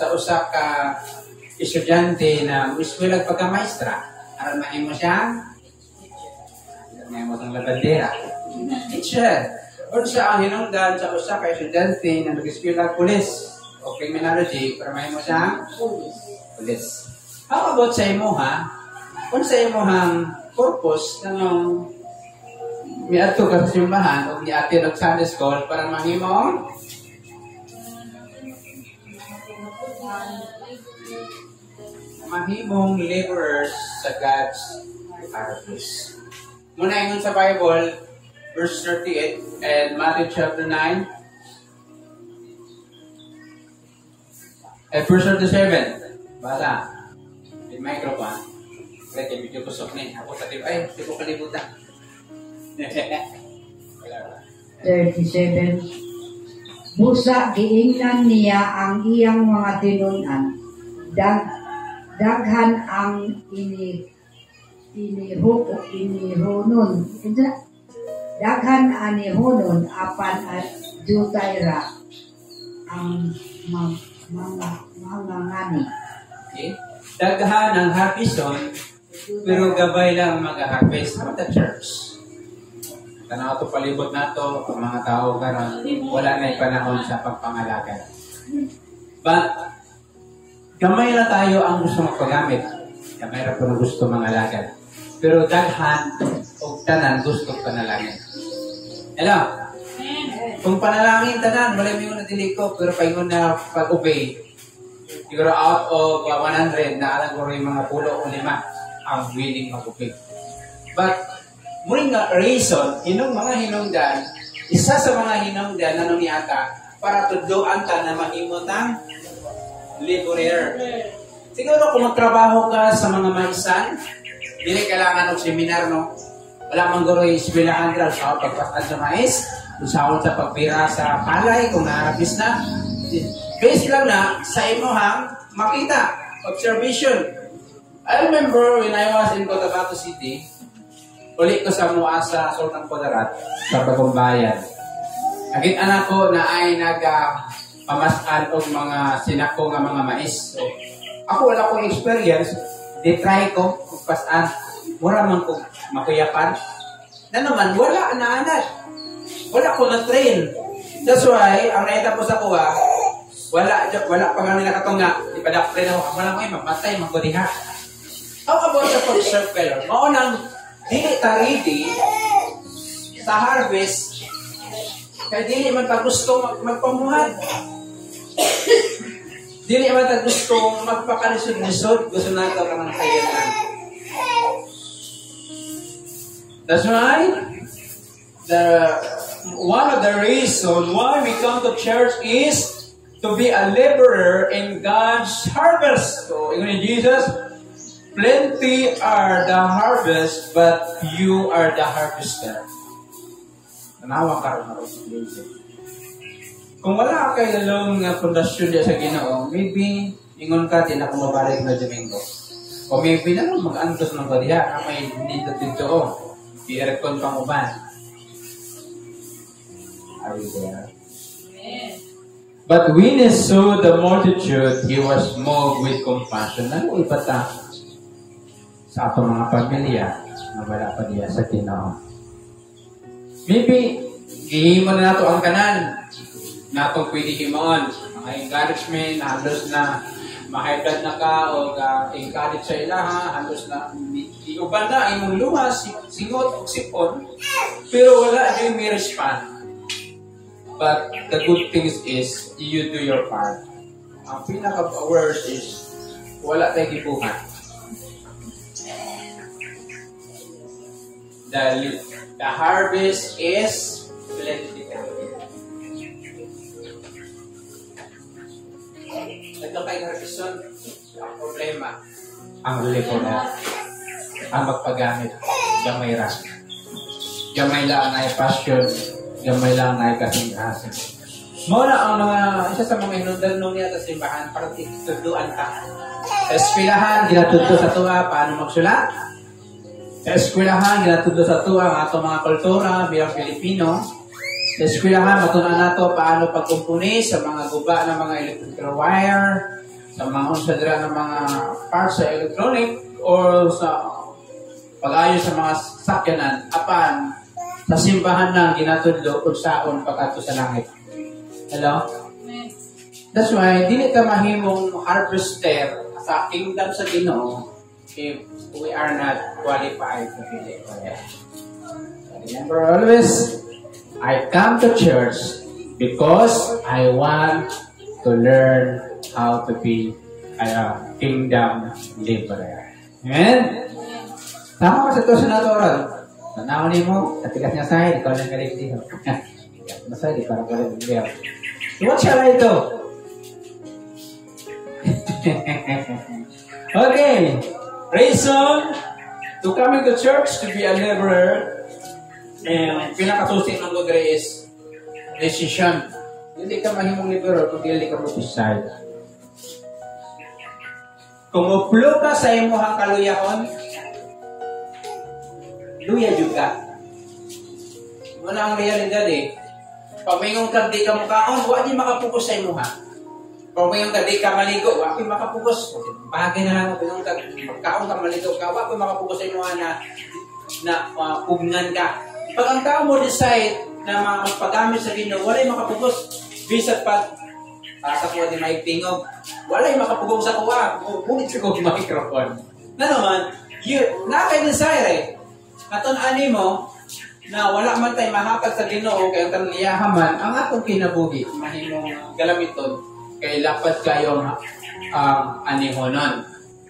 sa usa ka estudyante na eskwela pagka-maestra. Aral mahimo siya? Mahimo ang labandera. Teacher. Unsa ang hinungdan sa usa ka estudyante na nag-eskwela pulis o criminology para mahimo siya? Pulis. How about sa imo ha? Unsa imong purpose kanang miadto ka sa simbahan o niati og Sunday school para mahimo mahimong laborers sa God's harvest. Muna ingon sa Bible, verse 38 and Matthew chapter 9 and verse 37. Bata, may microphone. Kaya medyo kusok na ako sa tibay. Ay, hindi ko kalibutan. 37. Busa, giingnan niya ang iyang mga tinunan. Daghan ang inihunon. Daghan ang inihunon apan at jutay ra ang mga ngani. Okay? Daghan ang harveston, pero gabay lang mag-harvest of the church. Tanaw ito palibot na ito, ang mga tao karon wala na panahon sa pagpangalaga. But, gamay na tayo ang gusto magpagamit. Gamay na po na gusto mangalaga. Pero daghan o tanan gusto panalangin. Hello? Kung panalangin tanan, wala mo na dili ko, pero paingon na pag-obey. Siguro out of 100 na alam ko rin mga 10 o 5 ang willing mag-obey. But, muli nga reason, inong mga hinungdan, isa sa mga hinungdan na nuniyata para tudloan ta na mahimutang laborer. Siguro kung magtrabaho ka sa mga maisan, hindi kailangan ng seminar, no? Wala mang guro isbilaan ka sa pagpasad sa mais, usawon sa pagpira sa palay, kung naarabis na. Based lang na sa imuhang makita, observation. I remember when I was in Cotabato City, uli ko sa mua sa Sultan Kudarat, sa Bagong Bayan. Agit anak ko na ay nagpamasan o mga sinako nga mga mais. So, ako wala kong experience, di-try ko magpasan. Wala man kong makuyapan. Na naman, wala na anak. Wala ko na-train. That's why, ang naitapos ako wala pa nga nila katunga. Di pa dapat ako. Wala mo mamatay, magkudiha. How about sa pag-circle? Maunang, dili ta ready sa harvest, kaya dili man ta gusto magpamuhat. Dili man ta gusto magpakalisod-lisod. Gusto na ito ka ng kayanan. That's why, one of the reasons why we come to church is to be a laborer in God's harvest. So, in Jesus, plenty are the harvest, but you are the harvester. Tanawa ka rin ako sa Joseph. Kung wala kayo lalong pundasyon niya sa Ginoo, maybe, ingon ka, din ako mabalik na Domingo. O maybe na lang mag-antos ng kadiha na may dito o. I-recon pang uban. Are you there? But when he saw the multitude, he was moved with compassion. Ano ipata sa atong mga pamilya na wala pa diya sa Ginoo? Maybe, ihimo na nato ang kanan na itong pwede himoon. Mga encouragement, halos na ma-high-blood na ka o encourage sa ilaha, halos na iuban na, imong lumas, singot o sipon, pero wala yung may respond. But the good things is, you do your part. Ang pinaka-worst is, wala tayong gibuhat. The harvest is plentiful. Nagkang kayo harveston, ang problema, ang laborer, ang magpagamit, gamay ras. Gamay lang na passion, gamay lang na kasing-kasing. Muna ang mga, isa sa mga hinundan nung niya sa simbahan, parang ituduan ka. Sa eskwelahan, ginatudo sa tuwa, paano magsulat? Sa eskwelahan, ginatudo sa tuwa ang ato mga kultura bilang Pilipino. Sa eskwelahan, matunan nato paano pagkumpuni sa mga guba ng mga electrical wire, sa mga unsadra ng mga parts sa electronic or sa pag-ayos sa mga sakyanan apan sa simbahan na ginatudlo ug saon pagadto sa langit. Hello? That's why dili ka mahimong harvester sa kingdom sa Ginoo if we are not qualified to be there. Remember always, I come to church because I want to learn how to be a kingdom laborer. Amen? Tama ka sa ito, Senador. Tanaw mo, katigas niya sa'yo, ikaw lang galing dito. Masaya, di parang galing dito. So what shall I do? Okay. Reason to coming to church to be a laborer. And pinakasusi ng Lord is decision. Hindi ka mahimong laborer kung hindi ka mag-decide. Kung uplo ka sa imuhang kaluyahon, luya juga. Muna ang realidad pag mayroong ka di ka mukhaon, huwag di makapokus sa imuha. Kung mayroong ka di ka maligo, huwag di makapokus. Bagay na lang kung mayroong ka magkaon ka maligo ka, huwag di makapokus sa imuha na pugnan ka. Pag ang tao mo decide na magpagamit sa Ginoo, wala'y makapokus. Bisat pag sa kuha di maigtingog, wala'y makapugong sa kuha. Bulit sa kuha microphone. Na naman, nakay-desire Katon-ani mo, na wala man tayo mahatag sa Ginoo kay ang tanliyahaman, ang atong kinabuhi, mahimong galamiton, kay lapat kayo anihonon.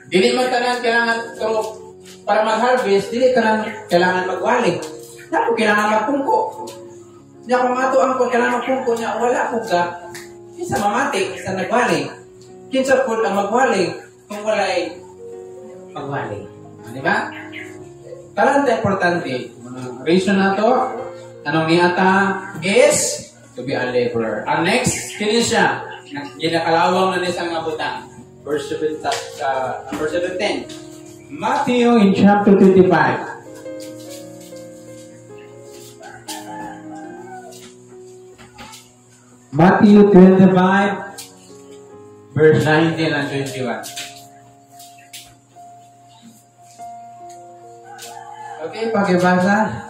Dili man tanan kailangan para mag-harvest, dili tanan kailangan magwali. Napo kailangan magpungko. Nya kung ato ang kailangan magpungko niya, wala po ka. Kinsa mamati sa nagwali. Kinsa po ang magwali kung wala ay magwali. Di ba? Talanta importante. Reason na to, anong niata is to be a laborer. Ang next, kini siya. Ginakalawang na nisang mabutang. Verse 17. Matthew in chapter 25. Matthew 25, verse 19 and 21. Okay, pakibasa.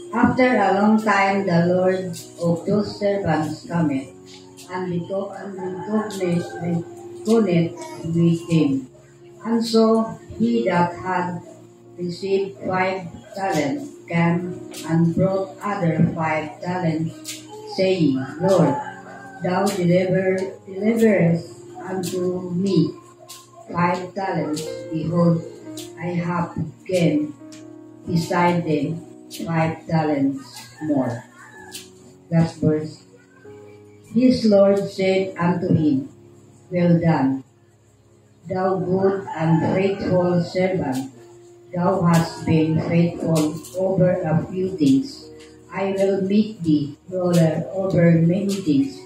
After a long time, the Lord of those servants cometh, and recognised with him. And so he that had received 5 talents came and brought other 5 talents, saying, Lord, thou deliverest unto me 5 talents. Behold, I have gained beside them 5 talents more. Last verse. His Lord said unto him, Well done, thou good and faithful servant. Thou hast been faithful over a few things. I will make thee ruler over many things.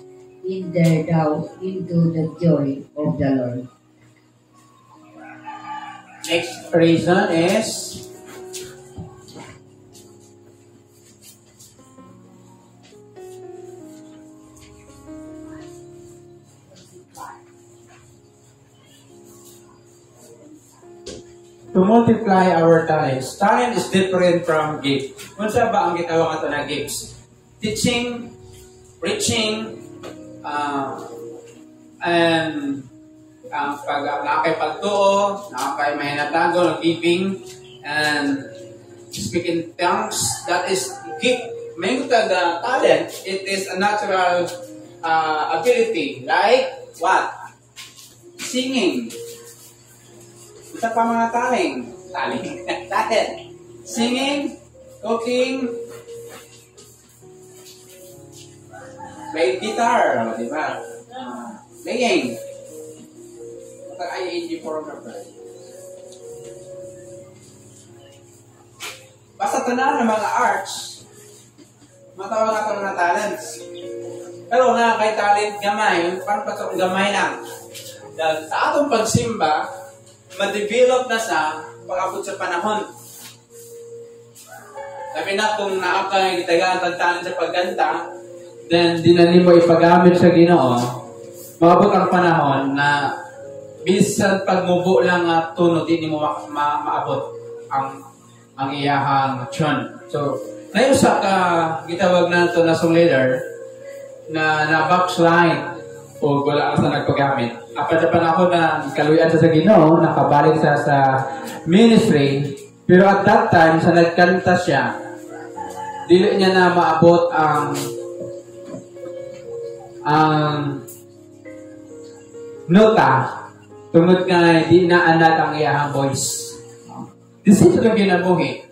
Enter thou into the joy of the Lord. Next reason is to multiply our talents. Talent is different from gift. Kung sa ba ang gitawag ato na gifts? Teaching, preaching, and nakakay pagtuo, nakakay mahinatago, giving, and speaking tongues. That is gift. May talent, it is a natural ability. Like what? Singing. Isa pa mga talent. Singing, cooking, play guitar, di ba? Playing. Ito ay indie photographer. sa tanan ng mga arts, matawag nato ng talents. Pero nga kay talent gamay, paano pa itong gamay lang? Dahil sa atong pagsimba, ma-develop na sa pag-abot sa panahon. Sabi na kung naakay gitagaan talent sa pagganta, then di na mo ipagamit sa Ginoo, maabot ang panahon na bisan pagmubo lang at tuno, di mo maabot ang iyahang tune. So, ngayon sa gitawag na ito na song leader na backslide o wala ka sa nagpagamit. Apat sa panahon na kaluyan sa Ginoo, nakabalik sa ministry, pero at that time, sa nagkanta siya, dili niya na maabot ang nota tungod nga di na anak ang iyahang voice. This is the ginabuhi.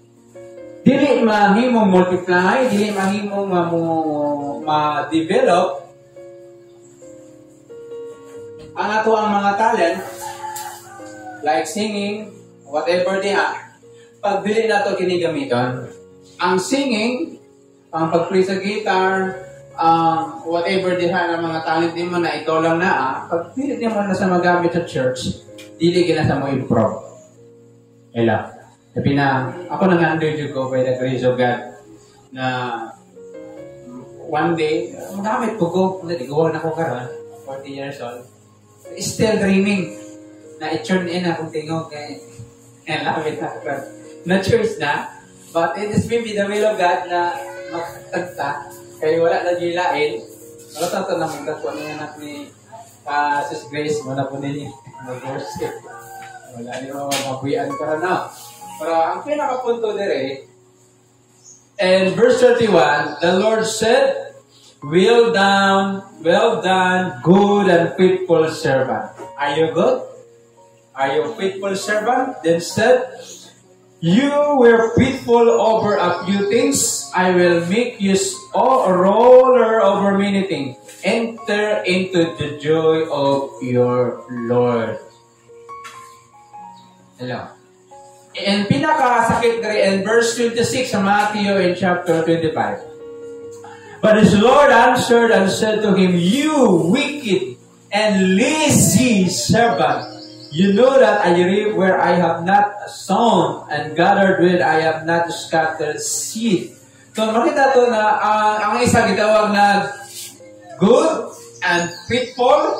Dili mahimong multiply, dili mahimong ma-develop ang ato ang mga talent like singing, whatever diha. Pag dili nato kinigamiton, ang singing, ang pag-play sa guitar, whatever diha ng mga talent din mo na ito lang na pag dili mo na sa magamit sa church, dili gina sa mo improve. Ela. Sabi na, ako nang-underdue ko by the grace of God na one day, magamit ko ko, naligawan ako karon, 40 years old. Still dreaming na i-turn in akong tingog kay lapit na ako. Na church na, but it is maybe the will of God na makakanta kaya wala na gilain. Wala sa ito na magkatuan ng anak ni Sis Grace, wala po ninyo mag-worship. Wala niyo mabuyan ka na. Pero ang pinakapunto dire, in verse 31, the Lord said, well done, good and faithful servant. Are you good? Are you a faithful servant? Then said, you were faithful over a few things. I will make you a ruler over many things. Enter into the joy of your Lord. Hello. And pinakasakit dire in verse 26 sa Matthew in chapter 25. But his Lord answered and said to him, you wicked and lazy servant, you know that I reap where I have not sown, and gathered where I have not scattered seed. So makita to na ang isa gitawag na good and faithful,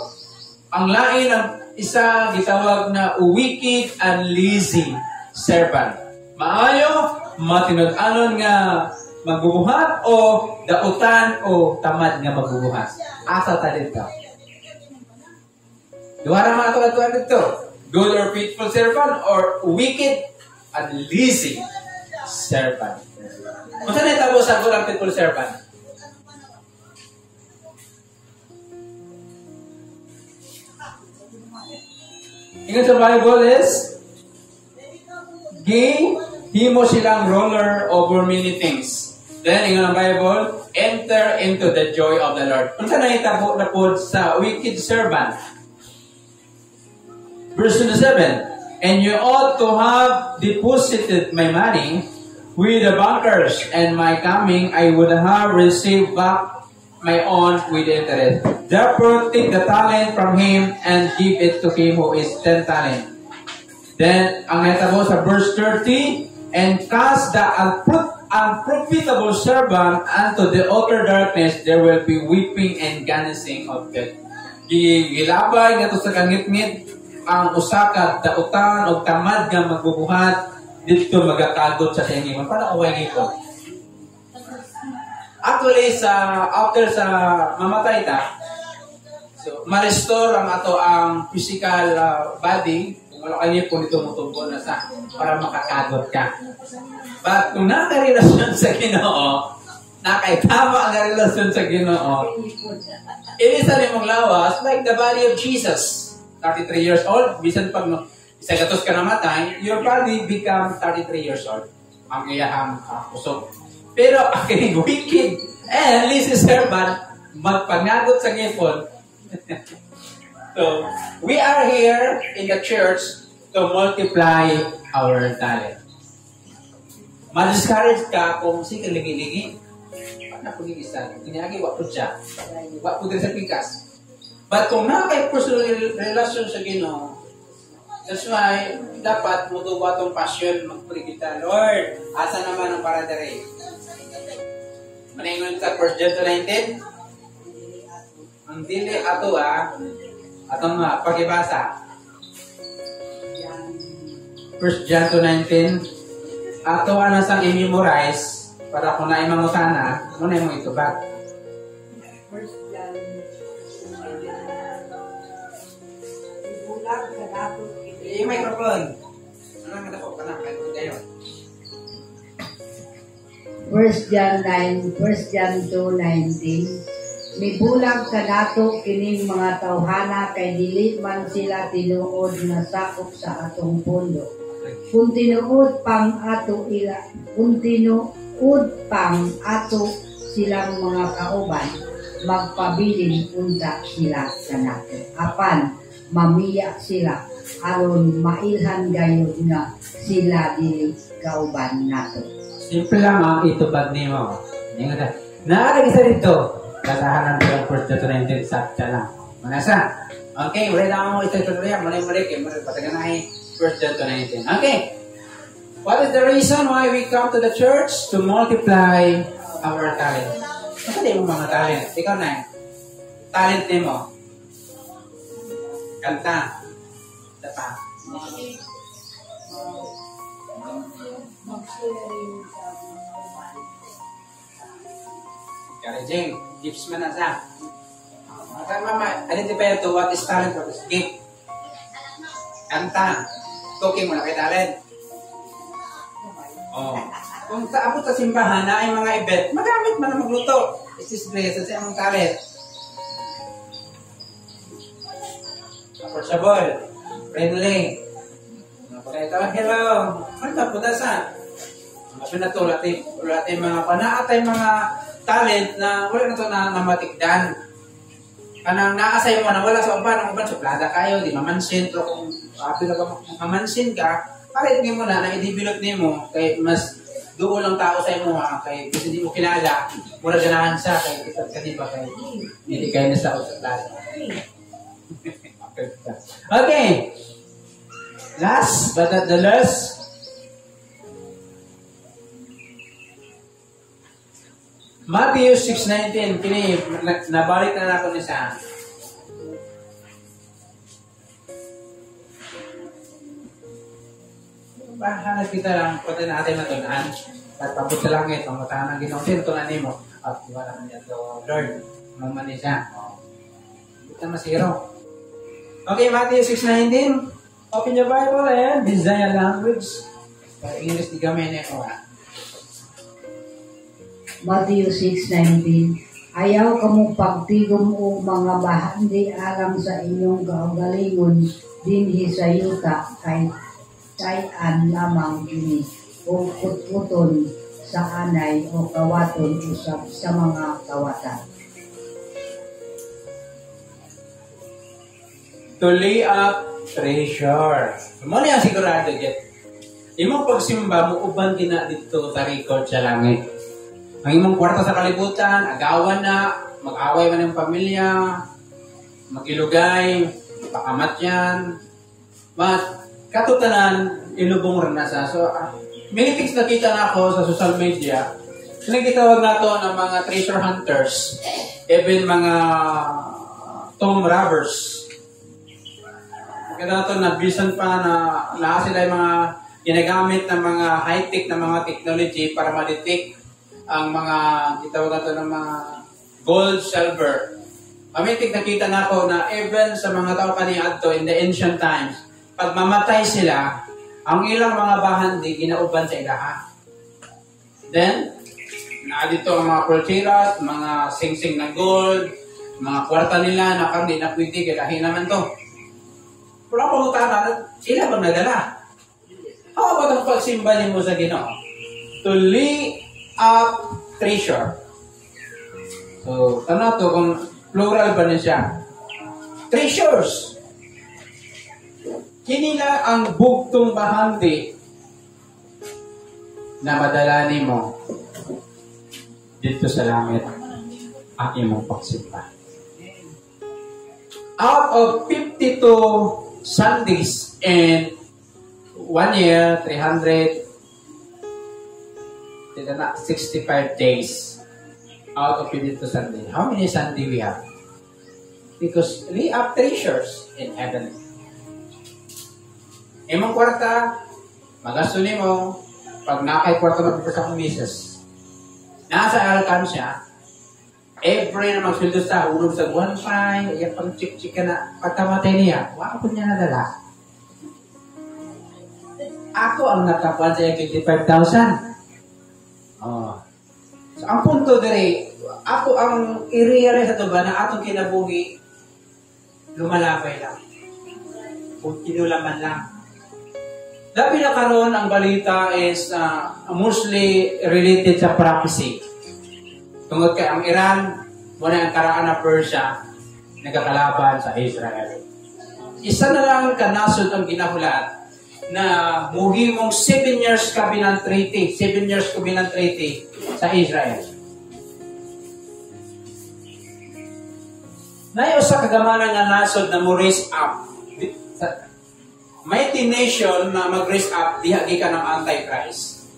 ang lain ang isa gitawag na wicked and lazy servant. Maayo, matinud-anon nga magbubuhat o dautan o tamad nga magbubuhat. Asa talent ka? Duwara mga ito dito. Good or faithful servant or wicked and lazy servant. Kung saan itabo sa good and faithful servant? Ingat sa Bible is himo silang ruler over many things. Then, ingat ang Bible, enter into the joy of the Lord. Kung saan itabo na po sa wicked servant? Verse 27, and you ought to have deposited my money with the bankers, and my coming I would have received back my own with interest. Therefore, take the talent from him and give it to him who is 10 talent. Then, ang natabo sa verse 30, and cast the unprofitable servant unto the utter darkness, there will be weeping and gnashing of teeth. Gilabay nga to sa kangit-ngit, ang usakad, dautan, o tamad nga magbubuhat, dito magakagot sa tingiman. Paano uway nito? Actually, after sa mamatay ta, so, ma-restore ang ato ang physical body, kung wala kayo po nito mutubo na sa, para makakagot ka. But kung nakarelasyon sa Ginoo, nakaitama ang relasyon sa Ginoo, ilisa rin mong lawas, like the body of Jesus. 33 years old, bisan pag isagatos ka namatay, your body become 33 years old. Ang iyahang pusok. Pero ang wicked and lazy servant, magpangagot sa ngipon. So, we are here in the church to multiply our talent. Ma-discourage ka kung si kaligi-ligi. Paano pag-iisan? Kanyagi, wak po siya. Wak po din sa pikas. But kung nakakay personal relasyon sa Ginoo, that's why, dapat mutuwa itong passion, magpuli kita, Lord, asa naman ang paradari? Maningon ka, 1 John 2:19? Ang dili ato atong pagibasa. 1 John 2:19, ato sang i-memorize para kung naay mangutana, muna mo itubag. First John, ibulag ka nato. Yung microphone. Ano nga dako ka na? Kayo. 1 John 2:19, mibulag ka nato kining mga tawhana kay dili man sila tinuod na sakop sa atong pundo. Kung tinuod pang ato silang mga kauban, magpabilin unta sila kanato. Apan mamiya sila aron mailhan gayud nga sila dili kauban nato. Simple lang ang itubag ni mo. Nakalagay sa dito. Kasahanan ko yung 1 John 2:19 sakta lang. Manasa? Okay, wala na ako ito-tuloy. Mali-mali kayo. Pataganahin 1 John 2:19. Okay. What is the reason why we come to the church? To multiply our talent. Ano din mo mga talent? Ikaw na eh. Talent din mo. Kanta. Dapa. Encouraging. Gives man na sa. Mama, identify to what is talent, what is gift. Kanta. Cooking mo na kay talent. Oh. Kung sa abot sa simbahan na ay mga event, magamit man na magluto. This is grace sa among talent. Approachable. Friendly. Pagkakita, hello. Ano ka po sa? Mas pinatulati mga panaatay mga talent na wala na ito na matikdan. Kanang naasay mo na wala sa uban, ang uban suplada kayo, di mamansin, pero kung mamansin ka, palit mo na i-develop mo, kay mas doon lang tao sa imo kay kasi di mo kilala, mura ganahan sa kay kaniba kay hindi kayo nasa suplada. Okay. Last but not the least, Matthew 6:19, kini nabalik na nato ni sa. Bahala kita lang pati natin matunan. At pabot sa langit, ang matahan ng Ginoo tunan nimo at wala niya to Lord. Naman ni siya. Kita masiro. Okay, Matthew 6:19. Open your Bible and Bisaya language. English di gamay na ko. Matthew 6:19, ayaw kamo pagtigom o mga bahandi alang sa inyong kaugalingon dinhi sa yuta kay an lamang kini o kutkuton sa anay o kawaton usab sa mga kawatan. To lay up treasure. Mo niya sigurado get. Imong pagsimba mo uban din na dito sa record sa langit. Ang imong kwarta sa kalibutan, agawan na, mag-away man ng pamilya, magilugay, pakamatyan, but katutanan, ilubong rin na sa. So, many things nakita na ako sa social media, sinagitawag na to ng mga treasure hunters, even mga tomb robbers. Nakita na to na bisan pa na sila yung mga ginagamit ng mga high-tech na mga technology para ma-detect ang mga itawag nato ng mga gold, silver. Pamitik nakita na ako na even sa mga tao kaniadto in the ancient times, pag mamatay sila, ang ilang mga bahandi ginauban sa ilaha. Then, dito ang mga kultirat, mga sing-sing na gold, mga kwarta nila na kami na pwede, kaya naman to. Pero ang pangutana, sila bang nadala? How about ang pagsimba mo sa Ginoo? To lay up treasure. So, tanong to kung plural ba niya siya. Treasures. Kinila ang bugtong bahandi na madala nimo dito sa langit ang imong pagsimba. Out of 52 Sundays and 1 year, 365 days out of 52 Sundays. How many Sunday we have? Because we have treasures in heaven. Imong kwarta, magasto nimo, pag nakay kwarta magpipos akong misis, nasa alkansya, every na magsuldo sa ulog sa 1.5, yung pang chik-chik ka na, pagkamatay niya, wala po niya nadala. Ako ang natapuan sa 55,000. Oh. So, ang punto dire, ako ang i-realize ito ba na atong kinabuhi, lumalapay lang. Kung kinulaman lang. Dahil na karon ang balita is mostly related sa prophecy. Tungod kay ang Iran, muna ang karaan na Persia, nagkakalaban sa Israel. Isa na lang kanasod ang ginahulat na muhi mong 7 years Covenant Treaty, 7 years Covenant Treaty sa Israel. Nayo sa kagamanan nga nasod na mo raise up. Mighty nation na mag-raise up, dihagi ka ng Antichrist.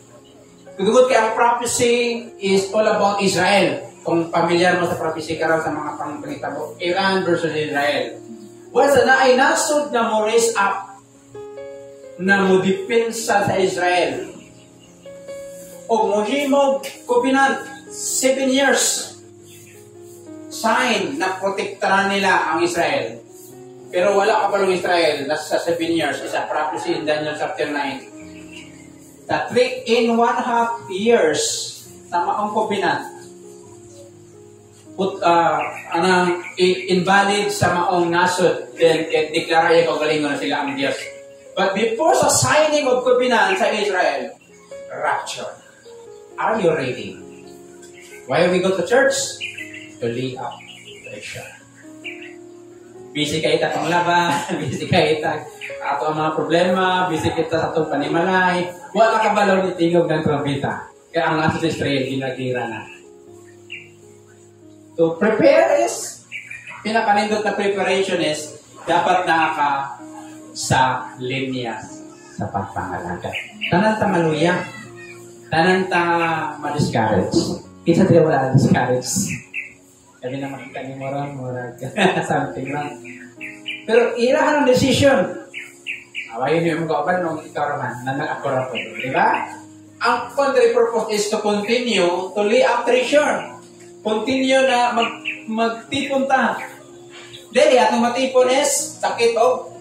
Tugod kay ang prophecy is all about Israel. Kung familiar mo sa prophecy karon sa mga pangbalita mo, Iran versus Israel. Wasa na ay nasod na mo raise up na mo depensa sa Israel. O mohimog covenant 7 years sign na protektaran nila ang Israel. Pero wala ka palong Israel, nasa 7 years, isa prophecy in Daniel chapter 9. Sa 3.5 years sa maong covenant, invalid sa maong nasod, then deklara ko galingon na sila ang Diyos. But before sa signing of covenant sa Israel, rapture. Are you ready? Why we go to church? To lay up treasure. Busy kayo itang laban, busy kayo itang ato ang mga problema, busy kita sa itong panimalay, wala ka balaw ni tingog ng trompeta. Kaya ang nasa Israel, ginagira na. To prepare is, pinakanindot na preparation is, dapat nakaka sa linya sa pagpangalaga. Tanan ta maluya, tanan ta ma-discourage. Isa tayo wala discourage. Sabi naman kita ni Morang, something lang. Pero irahan ang decision. Awayin niyo yung kauban nung ikaw naman, na nag-akura po. Diba? Ang contrary purpose is to continue to lay up treasure. Continue na magtipon ta. Dili, atong matipon is sakit o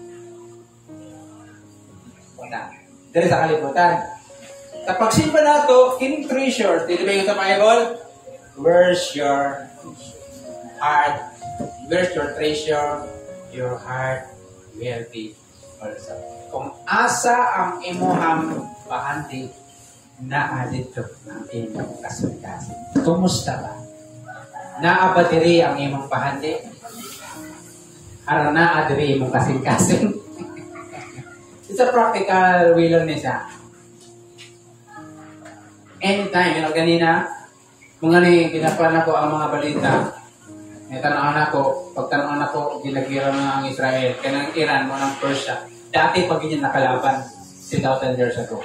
wala. Dili sa kalibutan. Sa pagsimba na ito, kining treasure, dito ba yung sa Bible? Where's your heart? Where's your treasure? Your heart will be also. Kung asa ang imuhang bahandi, naadito ang imong kasing-kasing. Kumusta ba? Naabadiri ang imong bahandi? Ara naadiri imong kasing-kasing? It's a practical way lang niya. Anytime, ganina, mga ni, ginapan ako ang mga balita. Tanaan ako, pagtanaan ako, ginagira na ang Israel. Kaya ng Iran, mo ng Persia. Dati pag yun nakalaban, 3,000 years ago.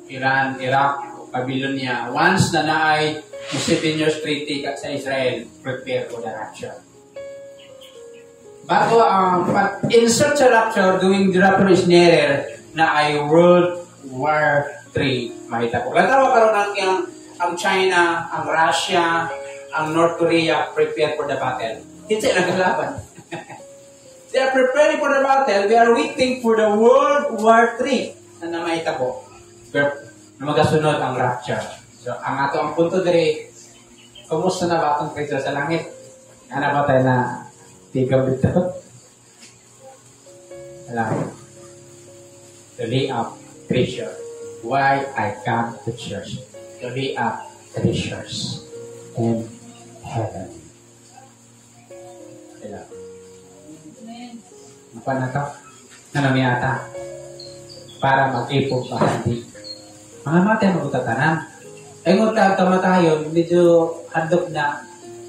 Iran, Iraq, Babylonia. Once na naay 7 years treaty sa Israel, prepare for the rapture. Bago ang insert sa rapture, doing the rapture is nearer na ay World War III. Makita ko. Latawa karoon ang China, ang Russia, ang North Korea prepare for the battle. Hindi sila nagkalaban. They are preparing for the battle. We are waiting for the World War III na namahita ko. Na magasunod ang rapture. So, ang ato ang punto diri, kumusta na ba itong treasure sa langit? Ano ba tayo na tigaw dito? Alam. To lay up treasure. Why I come to church? To lay up treasures in heaven. Alam. Apa na to? Nanamiyata. Para mag-ipog bahandi Mga mati ang magutatanan. Ay ngunta kamatayon, medyo handog na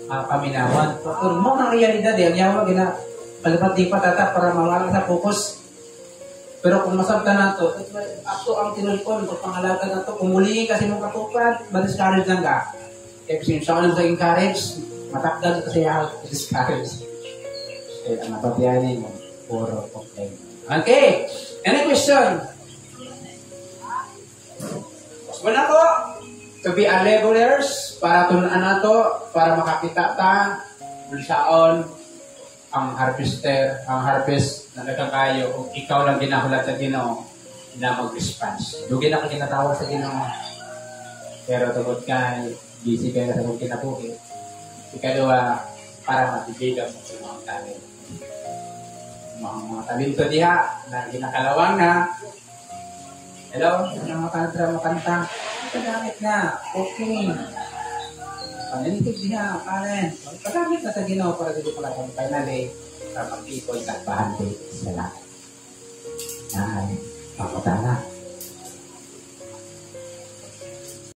paminawan. Pero mo ang realidad ang yawa gina palipat-lipat ata para mawala sa focus. Pero kung masabta na to, ako ang tinulpon, kung pangalaga na to, kung muli kasi mong katupad, ma-discourage lang ka. Kaya siya ka lang sa encourage, matakdal kasi ako discourage. Kaya ang napatiyanin mo, puro complain. Okay, any question? Wala ko, to be a laborers, para tunaan na to, para makakita ta, bulsaon, ang harvester, ang harvest na nagkakayo, kung ikaw lang ginahulat sa Ginoo, na mag-response. Dugi na ka ginatawag sa Ginoo. Pero tungkol ka, busy ka na sa kong kinabuhi. Ikalawa, para matibigan mo sa mga talent. Mga talento diha, na ginakalawang na, hello, mga makanta. Pagkakit na, okay. Panilig niya, Karen. Pagkakit na sa Ginoo para dito pala kung finally, para mag-people, tagbahan ko sa lahat. Yan, pangutana.